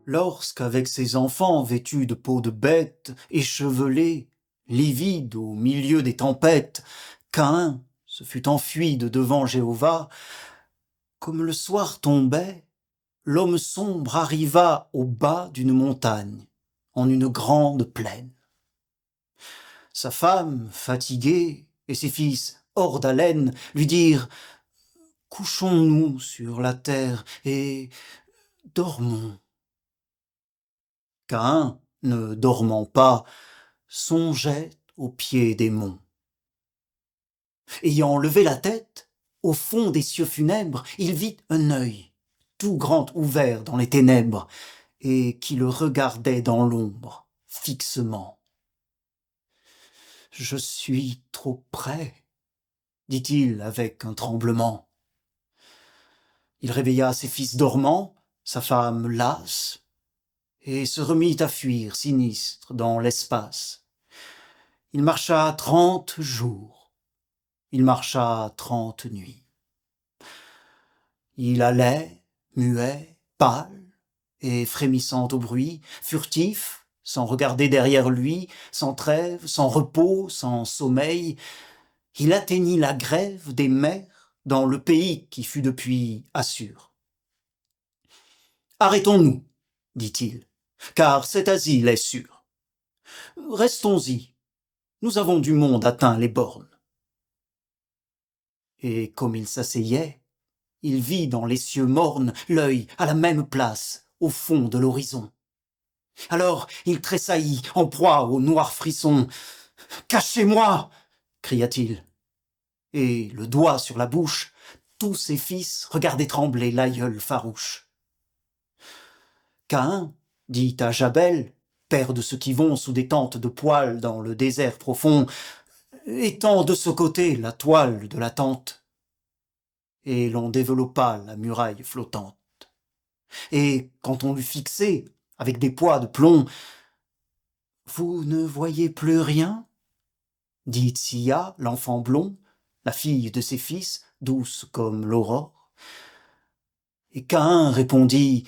Lorsqu'avec ses enfants vêtus de peau de bête, échevelés, livides au milieu des tempêtes, Caïn se fut enfui de devant Jéhovah, comme le soir tombait, l'homme sombre arriva au bas d'une montagne, en une grande plaine. Sa femme, fatiguée, et ses fils, hors d'haleine, lui dirent « Couchons-nous sur la terre et dormons. » Caïn, ne dormant pas, songeait au pied des monts. Ayant levé la tête, au fond des cieux funèbres, il vit un œil, tout grand ouvert dans les ténèbres, et qui le regardait dans l'ombre, fixement. « Je suis trop près, dit-il avec un tremblement. Il réveilla ses fils dormants, sa femme lasse, et se remit à fuir sinistre dans l'espace. Il marcha 30 jours, il marcha 30 nuits. Il allait, muet, pâle, et frémissant au bruit, furtif, sans regarder derrière lui, sans trêve, sans repos, sans sommeil, il atteignit la grève des mers dans le pays qui fut depuis Assur. « Arrêtons-nous, dit-il, car cet asile est sûr. Restons-y, nous avons du monde atteint les bornes. » Et comme il s'asseyait, il vit dans les cieux mornes l'œil à la même place, au fond de l'horizon. Alors il tressaillit, en proie au noir frisson. « Cachez-moi » cria-t-il. Et, le doigt sur la bouche, tous ses fils regardaient trembler l'aïeul farouche. Caïn dit à Jabel, père de ceux qui vont sous des tentes de poils dans le désert profond, « Étends de ce côté la toile de la tente. » Et l'on développa la muraille flottante. Et quand on l'eut fixée avec des poids de plomb, « Vous ne voyez plus rien ?» dit Sia, l'enfant blond, la fille de ses fils, douce comme l'aurore. Et Caïn répondit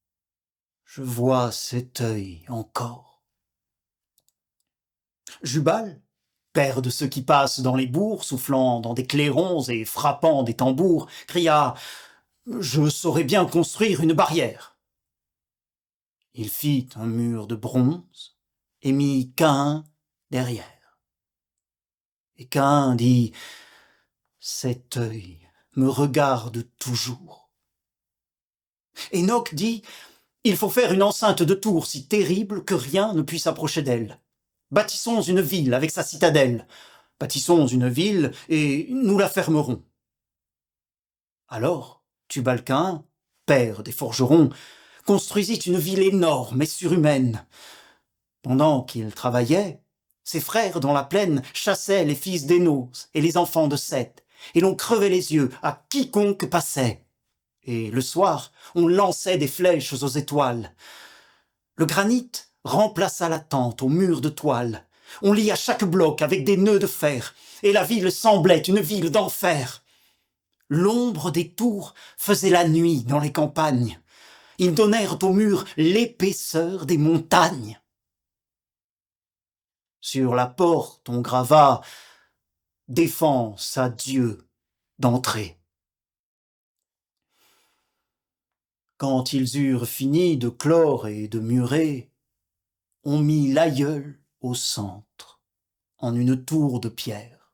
« Je vois cet œil encore. » Jubal, père de ceux qui passent dans les bourgs, soufflant dans des clairons et frappant des tambours, cria « Je saurais bien construire une barrière. » Il fit un mur de bronze et mit Caïn derrière. Et Caïn dit « Cet œil me regarde toujours. » Enoch dit « Il faut faire une enceinte de tours si terrible que rien ne puisse approcher d'elle. Bâtissons une ville avec sa citadelle. Bâtissons une ville et nous la fermerons. » Alors Tubal-Caïn, père des forgerons, construisit une ville énorme et surhumaine. Pendant qu'il travaillait, ses frères dans la plaine chassaient les fils d'Énos et les enfants de Seth, et l'on crevait les yeux à quiconque passait. Et le soir, on lançait des flèches aux étoiles. Le granit remplaça la tente aux murs de toile. On lia chaque bloc avec des nœuds de fer, et la ville semblait une ville d'enfer. L'ombre des tours faisait la nuit dans les campagnes. Ils donnèrent aux murs l'épaisseur des montagnes. Sur la porte, on grava « Défense à Dieu d'entrer ». Quand ils eurent fini de clore et de murer, on mit l'aïeul au centre, en une tour de pierre.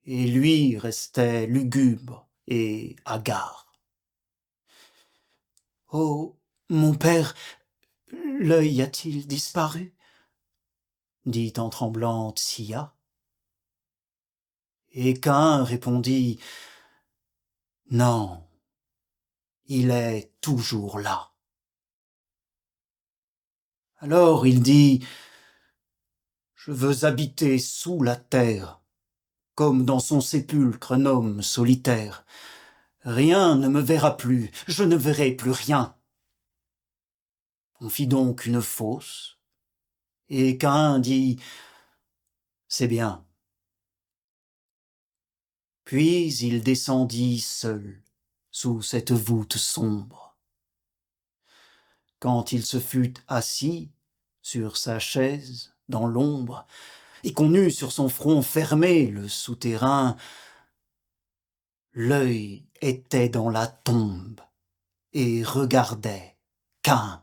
Et lui restait lugubre et hagard. « Oh, mon père, l'œil a-t-il disparu ?» dit en tremblant Sia. Et Caïn répondit « Non, il est toujours là. » Alors il dit « Je veux habiter sous la terre, comme dans son sépulcre un homme solitaire. Rien ne me verra plus, je ne verrai plus rien. » On fit donc une fosse, et Caïn dit « C'est bien. » Puis il descendit seul sous cette voûte sombre. Quand il se fut assis sur sa chaise dans l'ombre, et qu'on eut sur son front fermé le souterrain, l'œil était dans la tombe et regardait Cain.